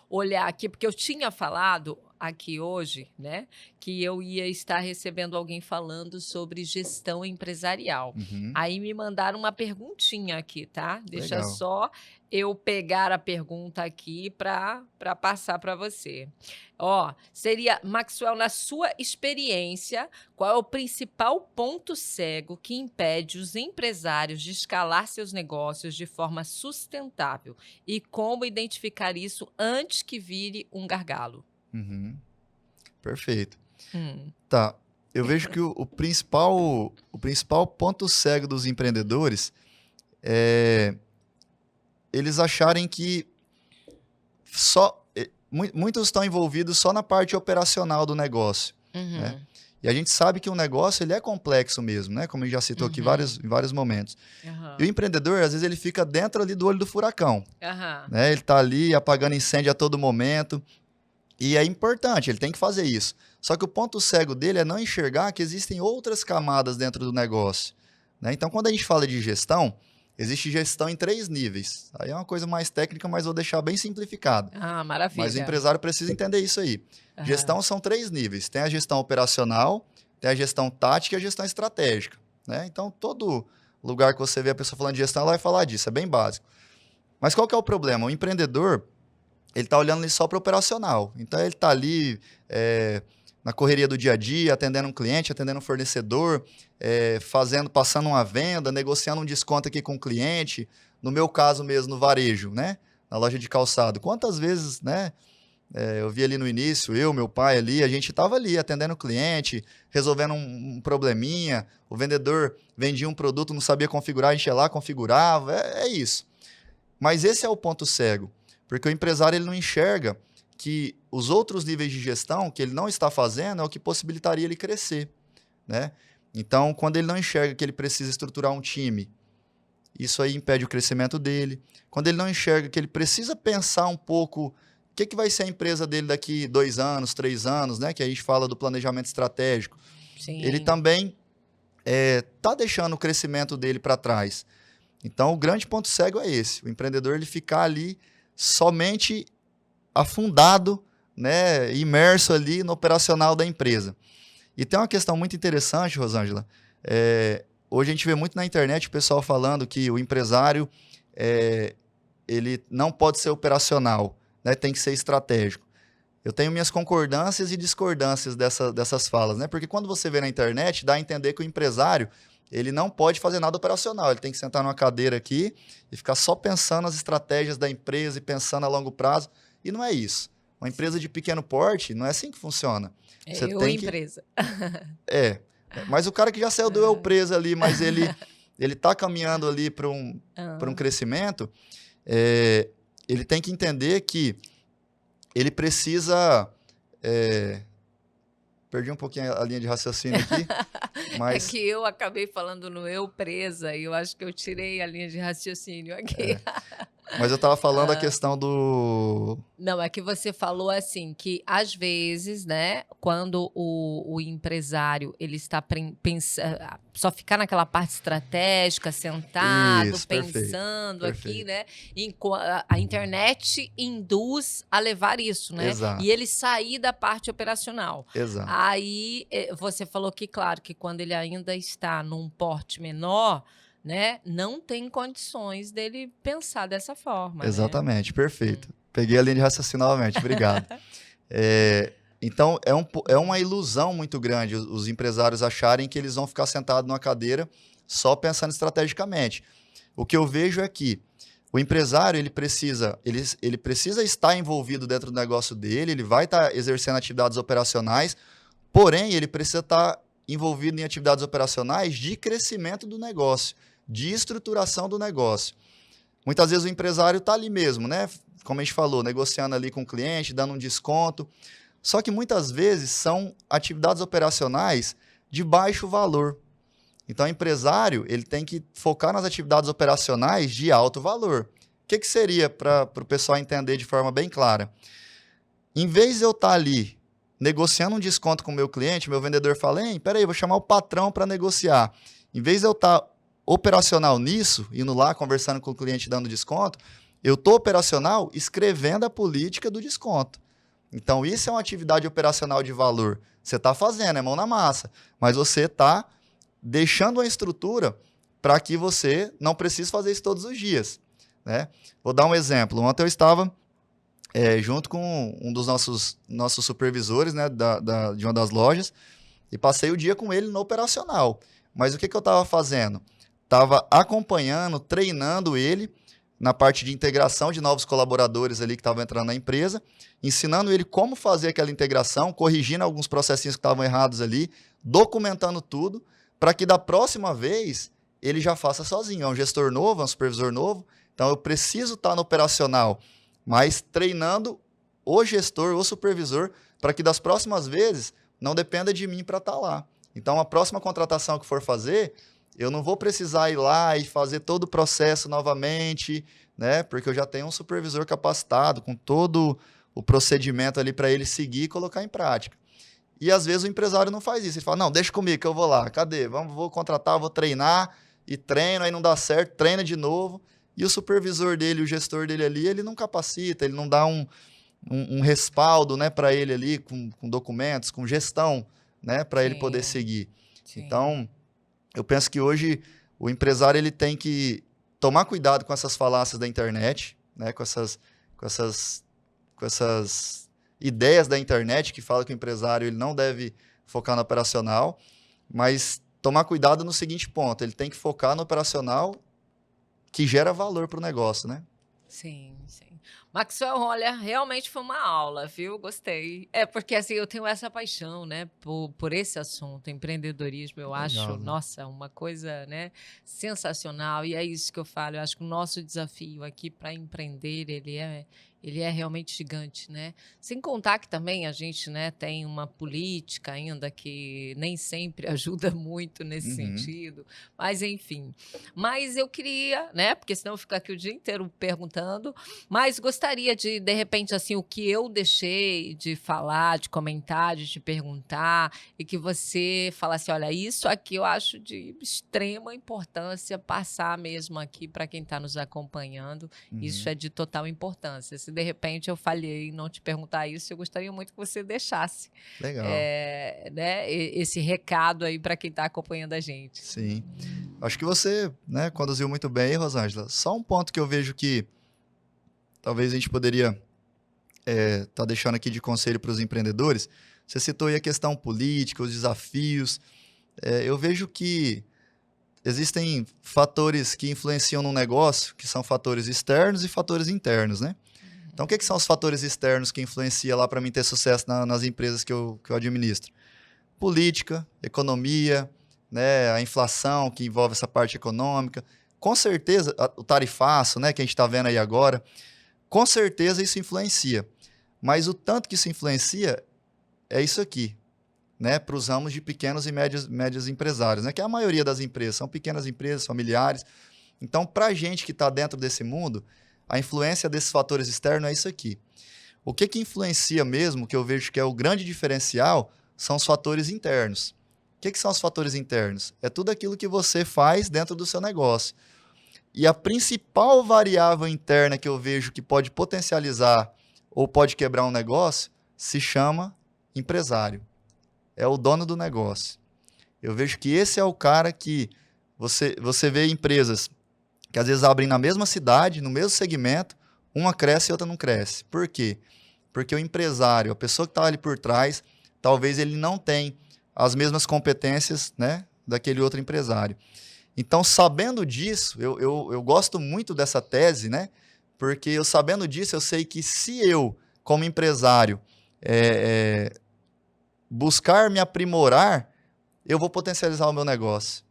olhar aqui, porque eu tinha falado aqui hoje, né, que eu ia estar recebendo alguém falando sobre gestão empresarial. Uhum. Aí me mandaram uma perguntinha aqui, tá? Deixa Legal. só eu pegar a pergunta aqui para passar para você. Ó, seria, Maxwell, na sua experiência, qual é o principal ponto cego que impede os empresários de escalar seus negócios de forma sustentável? E como identificar isso antes que vire um gargalo? Uhum. Perfeito. Hum. Tá. Eu vejo que o principal ponto cego dos empreendedores é eles acharem que muitos estão envolvidos só na parte operacional do negócio. Uhum. Né? E a gente sabe que o negócio ele é complexo mesmo, né? Como a gente já citou aqui em vários momentos. Uhum. E o empreendedor, às vezes, ele fica dentro ali do olho do furacão. Uhum. Né? Ele está ali apagando incêndio a todo momento. E é importante, ele tem que fazer isso. Só que o ponto cego dele é não enxergar que existem outras camadas dentro do negócio. Né? Então, quando a gente fala de gestão, existe gestão em 3 níveis. Aí é uma coisa mais técnica, mas vou deixar bem simplificado. Ah, maravilha. Mas o empresário precisa entender isso aí. Uhum. Gestão são 3 níveis. Tem a gestão operacional, tem a gestão tática e a gestão estratégica. Né? Então, todo lugar que você vê a pessoa falando de gestão, ela vai falar disso. É bem básico. Mas qual que é o problema? O empreendedor, ele está olhando ali só para o operacional. Então, ele está ali na correria do dia a dia, atendendo um cliente, atendendo um fornecedor, passando uma venda, negociando um desconto aqui com o cliente. No meu caso mesmo, no varejo, né? Na loja de calçado. Quantas vezes, né? Eu vi ali no início, meu pai ali, a gente estava ali atendendo o cliente, resolvendo um probleminha, o vendedor vendia um produto, não sabia configurar, a gente ia lá, configurava, é isso. Mas esse é o ponto cego, porque o empresário ele não enxerga que os outros níveis de gestão que ele não está fazendo é o que possibilitaria ele crescer. Né? Então, quando ele não enxerga que ele precisa estruturar um time, isso aí impede o crescimento dele. Quando ele não enxerga que ele precisa pensar um pouco o que vai ser a empresa dele daqui 2 anos, 3 anos, né? Que a gente fala do planejamento estratégico. Sim. Ele também está deixando o crescimento dele para trás. Então, o grande ponto cego é esse. O empreendedor ele ficar ali somente afundado, né, imerso ali no operacional da empresa. E tem uma questão muito interessante, Rosângela. Hoje a gente vê muito na internet o pessoal falando que o empresário ele não pode ser operacional, né, tem que ser estratégico. Eu tenho minhas concordâncias e discordâncias dessas falas, né? Porque quando você vê na internet, dá a entender que o empresário ele não pode fazer nada operacional. Ele tem que sentar numa cadeira aqui e ficar só pensando nas estratégias da empresa e pensando a longo prazo. E não é isso. Uma empresa de pequeno porte, não é assim que funciona. Você tem empresa. Mas o cara que já saiu do empresa ali, mas ele está caminhando ali para um crescimento, ele tem que entender que ele precisa... Perdi um pouquinho a linha de raciocínio aqui. Mas... É que eu acabei falando no eu presa e eu acho que eu tirei a linha de raciocínio aqui. Mas eu estava falando a questão do... Não, é que você falou assim, que às vezes, né, quando o empresário, ele está pensando, só ficar naquela parte estratégica, sentado, Isso, pensando perfeito. aqui, né, a internet induz a levar isso, né? Exato. E ele sair da parte operacional. Exato. Aí, você falou que, claro, que quando ele ainda está num porte menor, né, não tem condições dele pensar dessa forma. Exatamente, né? Perfeito. Peguei a linha de raciocínio novamente, obrigado. Então, é uma ilusão muito grande os empresários acharem que eles vão ficar sentados numa cadeira só pensando estrategicamente. O que eu vejo é que o empresário ele precisa estar envolvido dentro do negócio dele, ele vai estar exercendo atividades operacionais, porém, ele precisa estar envolvido em atividades operacionais de crescimento do negócio, de estruturação do negócio. Muitas vezes o empresário está ali mesmo, né? Como a gente falou, negociando ali com o cliente, dando um desconto. Só que muitas vezes são atividades operacionais de baixo valor. Então, o empresário ele tem que focar nas atividades operacionais de alto valor. O que seria, para o pessoal entender de forma bem clara? Em vez de eu estar ali negociando um desconto com o meu cliente, meu vendedor fala, ei, peraí, vou chamar o patrão para negociar. Em vez de eu estar operacional nisso, indo lá, conversando com o cliente, dando desconto, eu estou operacional escrevendo a política do desconto. Então, isso é uma atividade operacional de valor. Você está fazendo, é mão na massa, mas você está deixando uma estrutura para que você não precise fazer isso todos os dias, né? Vou dar um exemplo. Ontem eu estava junto com um dos nossos supervisores, né, de uma das lojas, e passei o dia com ele no operacional. Mas o que eu estava fazendo? Estava acompanhando, treinando ele na parte de integração de novos colaboradores ali que estavam entrando na empresa, ensinando ele como fazer aquela integração, corrigindo alguns processinhos que estavam errados ali, documentando tudo, para que da próxima vez ele já faça sozinho. É um gestor novo, é um supervisor novo, então eu preciso estar no operacional, mas treinando o gestor, o supervisor, para que das próximas vezes não dependa de mim para estar lá. Então, a próxima contratação que for fazer, eu não vou precisar ir lá e fazer todo o processo novamente, né? Porque eu já tenho um supervisor capacitado, com todo o procedimento ali para ele seguir e colocar em prática. E às vezes o empresário não faz isso. Ele fala, não, deixa comigo que eu vou lá. Cadê? Vou contratar, vou treinar, e treino, aí não dá certo, treina de novo. E o supervisor dele, o gestor dele ali, ele não capacita, ele não dá um respaldo, né, para ele ali, com documentos, com gestão, né, para ele poder seguir. Sim. Então, eu penso que hoje o empresário ele tem que tomar cuidado com essas falácias da internet, né, com essas ideias da internet que falam que o empresário ele não deve focar no operacional, mas tomar cuidado no seguinte ponto, ele tem que focar no operacional que gera valor para o negócio, né? Sim, sim. Maxwell, olha, realmente foi uma aula, viu? Gostei. É porque, assim, eu tenho essa paixão, né, por esse assunto, empreendedorismo, eu acho, Legal, né? nossa, uma coisa, né, sensacional. E é isso que eu falo, eu acho que o nosso desafio aqui para empreender, ele é realmente gigante, né? Sem contar que também a gente, né, tem uma política ainda que nem sempre ajuda muito nesse sentido, mas enfim. Mas eu queria, né, porque senão eu fico aqui o dia inteiro perguntando, mas gostaria de repente, assim, o que eu deixei de falar, de comentar, de te perguntar, e que você falasse, olha, isso aqui eu acho de extrema importância passar mesmo aqui para quem está nos acompanhando. Isso é de total importância. Se de repente eu falhei em não te perguntar isso, eu gostaria muito que você deixasse Legal. né, esse recado aí para quem está acompanhando a gente. Sim. Acho que você, né, conduziu muito bem, Rosângela. Só um ponto que eu vejo que talvez a gente poderia tá deixando aqui de conselho para os empreendedores. Você citou aí a questão política, os desafios. Eu vejo que existem fatores que influenciam no negócio, que são fatores externos e fatores internos, né? Então, o que são os fatores externos que influenciam lá para mim ter sucesso nas empresas que eu administro? Política, economia, né, a inflação que envolve essa parte econômica. Com certeza, o tarifaço, né, que a gente está vendo aí agora, com certeza isso influencia. Mas o tanto que isso influencia é isso aqui, né, para os ramos de pequenos e médios empresários, né, que a maioria das empresas são pequenas empresas, familiares. Então, para a gente que está dentro desse mundo, a influência desses fatores externos é isso aqui. O que influencia mesmo, que eu vejo que é o grande diferencial, são os fatores internos. O que são os fatores internos? É tudo aquilo que você faz dentro do seu negócio. E a principal variável interna que eu vejo que pode potencializar ou pode quebrar um negócio se chama empresário. É o dono do negócio. Eu vejo que esse é o cara que você vê empresas que às vezes abrem na mesma cidade, no mesmo segmento, uma cresce e outra não cresce. Por quê? Porque o empresário, a pessoa que está ali por trás, talvez ele não tenha as mesmas competências, né, daquele outro empresário. Então, sabendo disso, eu gosto muito dessa tese, né? Porque eu sabendo disso, eu sei que se eu, como empresário, buscar me aprimorar, eu vou potencializar o meu negócio,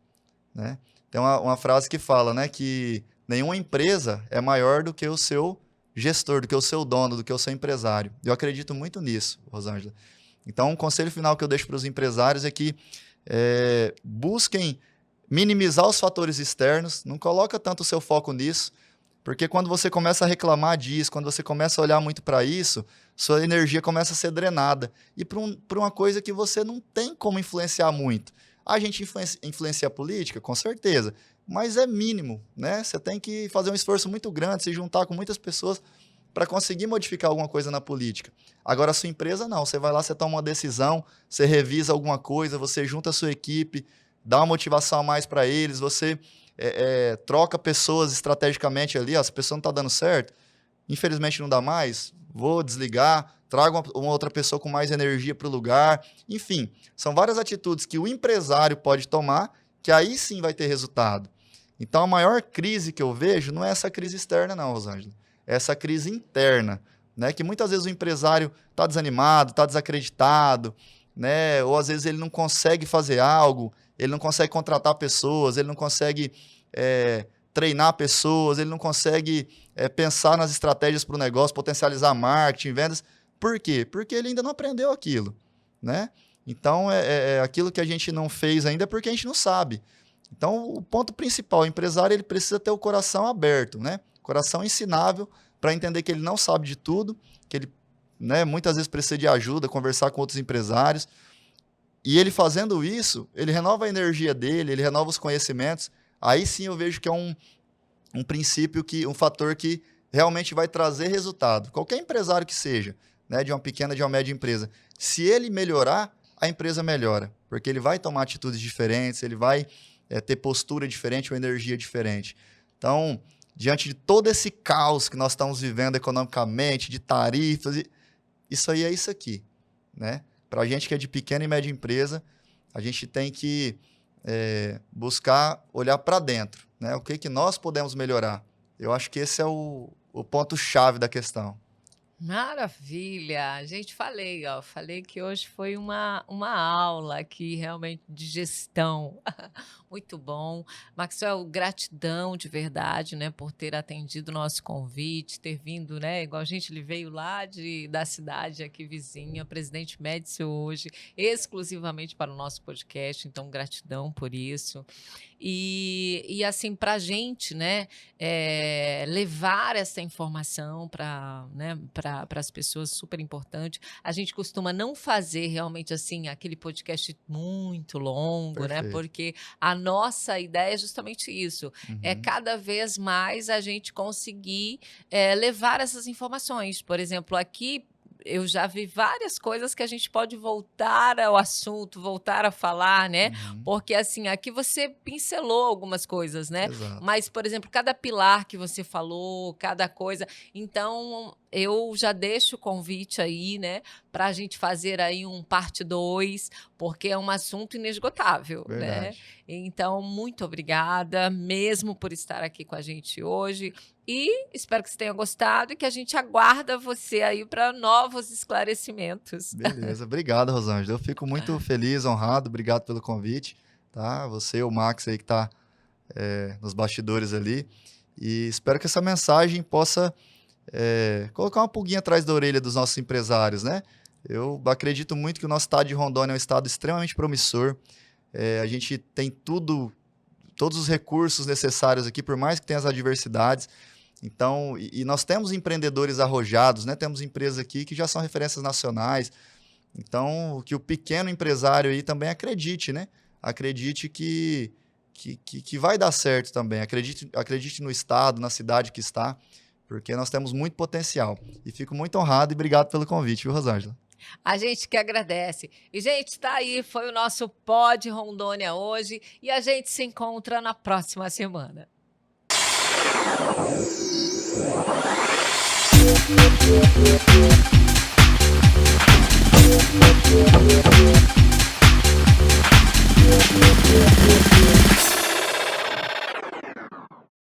né? Tem uma frase que fala, né, que nenhuma empresa é maior do que o seu gestor, do que o seu dono, do que o seu empresário. Eu acredito muito nisso, Rosângela. Então, um conselho final que eu deixo para os empresários é que busquem minimizar os fatores externos, não coloca tanto o seu foco nisso, porque quando você começa a reclamar disso, quando você começa a olhar muito para isso, sua energia começa a ser drenada. E por uma coisa que você não tem como influenciar muito. A gente influencia a política? Com certeza. Mas é mínimo, né? Você tem que fazer um esforço muito grande, se juntar com muitas pessoas para conseguir modificar alguma coisa na política. Agora, a sua empresa, não. Você vai lá, você toma uma decisão, você revisa alguma coisa, você junta a sua equipe, dá uma motivação a mais para eles, você troca pessoas estrategicamente ali, ó, se a pessoa não está dando certo, infelizmente não dá mais, vou desligar, trago uma outra pessoa com mais energia para o lugar. Enfim, são várias atitudes que o empresário pode tomar, que aí sim vai ter resultado. Então, a maior crise que eu vejo não é essa crise externa não, Rosângela, é essa crise interna, né? Que muitas vezes o empresário está desanimado, está desacreditado, né? Ou às vezes ele não consegue fazer algo, ele não consegue contratar pessoas, ele não consegue treinar pessoas, ele não consegue pensar nas estratégias para o negócio, potencializar marketing, vendas. Por quê? Porque ele ainda não aprendeu aquilo, né? Então, aquilo que a gente não fez ainda é porque a gente não sabe. Então, o ponto principal, o empresário ele precisa ter o coração aberto, né? Coração ensinável para entender que ele não sabe de tudo, que ele, né, muitas vezes precisa de ajuda, conversar com outros empresários. E ele fazendo isso, ele renova a energia dele, ele renova os conhecimentos. Aí sim eu vejo que é um princípio, um fator que realmente vai trazer resultado. Qualquer empresário que seja, né, de uma pequena, de uma média empresa, se ele melhorar, a empresa melhora, porque ele vai tomar atitudes diferentes, ele vai ter postura diferente, uma energia diferente. Então, diante de todo esse caos que nós estamos vivendo economicamente, de tarifas, isso aí é isso aqui, né? Para a gente que é de pequena e média empresa, a gente tem que buscar olhar para dentro, né? O que nós podemos melhorar. Eu acho que esse é o ponto-chave da questão. Maravilha! Gente, falei que hoje foi uma aula aqui realmente de gestão. Muito bom. Maxwell, gratidão de verdade, né, por ter atendido o nosso convite, ter vindo, né, igual a gente, ele veio lá da cidade aqui vizinha, Presidente Médici hoje, exclusivamente para o nosso podcast, então gratidão por isso. E assim, para a gente, né, levar essa informação para, né, para as pessoas, super importante. A gente costuma não fazer realmente assim aquele podcast muito longo, Perfeito. né? Porque a nossa ideia é justamente isso. Uhum. É cada vez mais a gente conseguir levar essas informações. Por exemplo, aqui eu já vi várias coisas que a gente pode voltar ao assunto, voltar a falar, né? Uhum. Porque, assim, aqui você pincelou algumas coisas, né? Exato. Mas, por exemplo, cada pilar que você falou, cada coisa. Então, eu já deixo o convite aí, né? Para a gente fazer aí um parte 2, porque é um assunto inesgotável, né? Verdade. Então, muito obrigada mesmo por estar aqui com a gente hoje. E espero que você tenha gostado e que a gente aguarda você aí para novos esclarecimentos. Beleza, obrigado, Rosângela. Eu fico muito feliz, honrado, obrigado pelo convite, tá? Você e o Max aí que tá nos bastidores ali. E espero que essa mensagem possa colocar uma pulguinha atrás da orelha dos nossos empresários, né? Eu acredito muito que o nosso estado de Rondônia é um estado extremamente promissor. A gente tem todos os recursos necessários aqui, por mais que tenha as adversidades. Então, e nós temos empreendedores arrojados, né? Temos empresas aqui que já são referências nacionais. Então, que o pequeno empresário aí também acredite, né? Acredite que vai dar certo também. Acredite no estado, na cidade que está, porque nós temos muito potencial. E fico muito honrado e obrigado pelo convite, viu, Rosângela? A gente que agradece. E, gente, tá aí, foi o nosso Pod Rondônia hoje e a gente se encontra na próxima semana. We'll be right back.